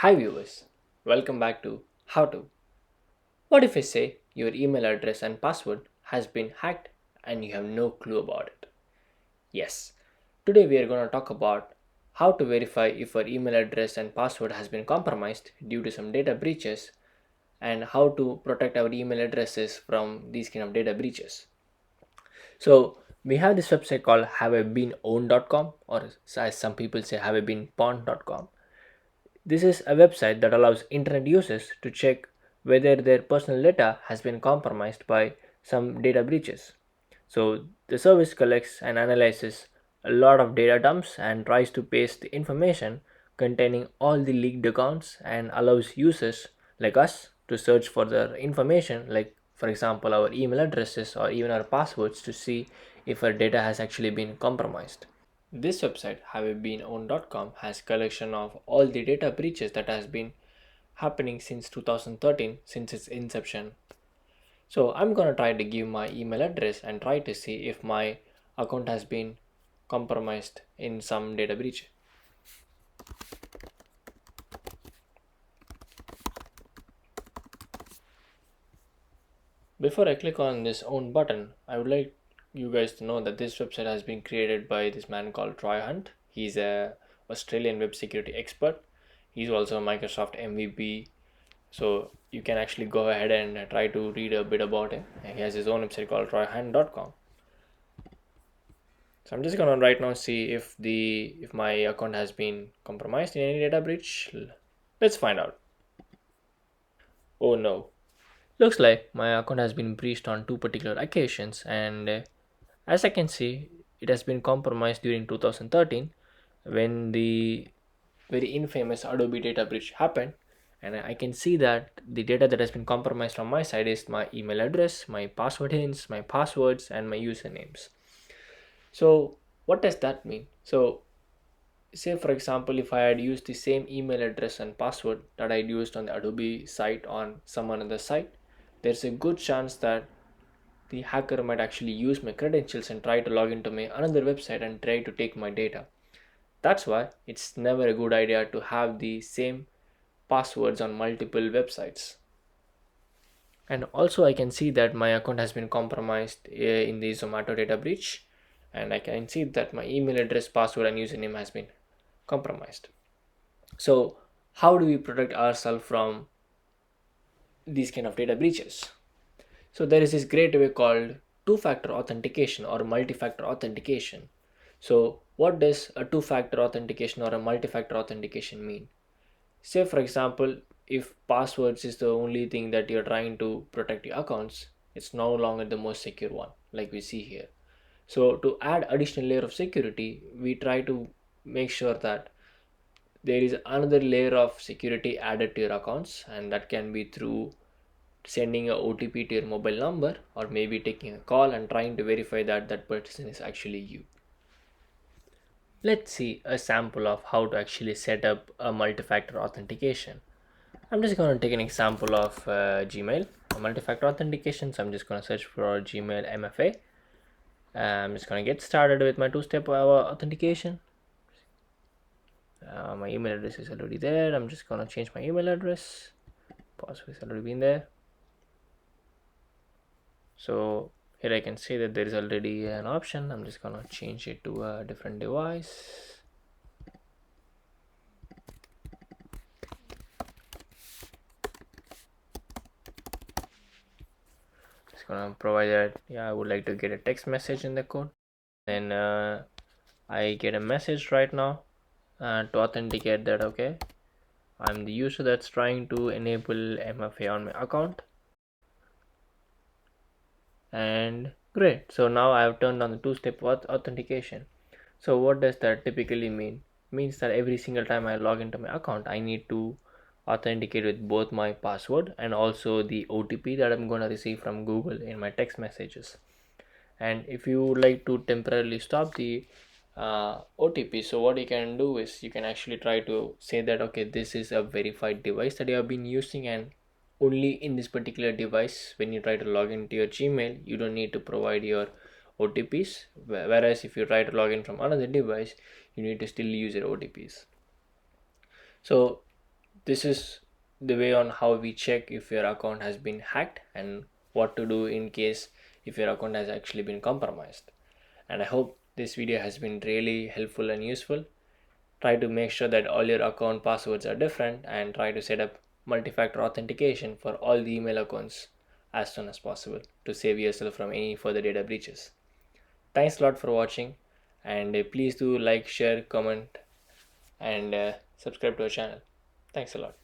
Hi viewers, welcome back to HowTo. What if I say your email address and password has been hacked and you have no clue about it? Yes, today we are going to talk about how to verify if our email address and password has been compromised due to some data breaches and how to protect our email addresses from these kind of data breaches. So we have this website called Haveibeenpwned.com, or as some people say Haveibeenpwned.com. This is a website that allows internet users to check whether their personal data has been compromised by some data breaches. So the service collects and analyzes a lot of data dumps and tries to paste the information containing all the leaked accounts and allows users like us to search for the information, like for example our email addresses or even our passwords, to see if our data has actually been compromised. This website, Haveibeenpwned.com, has collection of all the data breaches that has been happening since 2013, since its inception. So I'm gonna try to give my email address and try to see if my account has been compromised in some data breach. Before I click on this own button, I would like you guys to know that this website has been created by this man called Troy Hunt. He's a Australian web security expert. He's also a Microsoft MVP. So you can actually go ahead and try to read a bit about him. He has his own website called troyhunt.com. So I'm just gonna right now see if my account has been compromised in any data breach. Let's find out. Oh no. Looks like my account has been breached on two particular occasions, and as I can see, it has been compromised during 2013 when the very infamous Adobe data breach happened. And I can see that the data that has been compromised from my side is my email address, my password hints, my passwords, and my usernames. So what does that mean? So say for example, if I had used the same email address and password that I'd used on the Adobe site on some another site, there's a good chance that the hacker might actually use my credentials and try to log into my another website and try to take my data. That's why it's never a good idea to have the same passwords on multiple websites. And also I can see that my account has been compromised in the Zomato data breach, and I can see that my email address, password, and username has been compromised. So how do we protect ourselves from these kind of data breaches? So there is this great way called two-factor authentication or multi-factor authentication. So what does a two-factor authentication or a multi-factor authentication mean? Say for example, if passwords is the only thing that you're trying to protect your accounts, it's no longer the most secure one, like we see here. So to add additional layer of security, we try to make sure that there is another layer of security added to your accounts, and that can be through sending a OTP to your mobile number, or maybe taking a call and trying to verify that that person is actually you. Let's see a sample of how to actually set up a multi-factor authentication. I'm just going to take an example of Gmail, a multi-factor authentication. So I'm just going to search for Gmail MFA. I'm just going to get started with my two-step authentication. My email address is already there. I'm just going to change my email address. Password has already been there. So here I can see that there is already an option. I'm just going to change it to a different device. Just gonna provide that, yeah, I would like to get a text message in the code. Then I get a message right now to authenticate that okay, I'm the user that's trying to enable MFA on my account. And great, so now I have turned on the two-step authentication. So what does that typically mean? It means that every single time I log into my account, I need to authenticate with both my password and also the OTP that I'm going to receive from Google in my text messages. And if you would like to temporarily stop the OTP, so what you can do is you can actually try to say that okay, this is a verified device that you have been using, and only in this particular device when you try to log into your Gmail you don't need to provide your OTPs, whereas if you try to log in from another device you need to still use your OTPs. So This is the way on how we check if your account has been hacked and what to do in case if your account has actually been compromised. And I hope this video has been really helpful and useful. Try to make sure that all your account passwords are different and try to set up multi-factor authentication for all the email accounts as soon as possible to save yourself from any further data breaches. Thanks a lot for watching, and please do like, share, comment, and subscribe to our channel. Thanks a lot.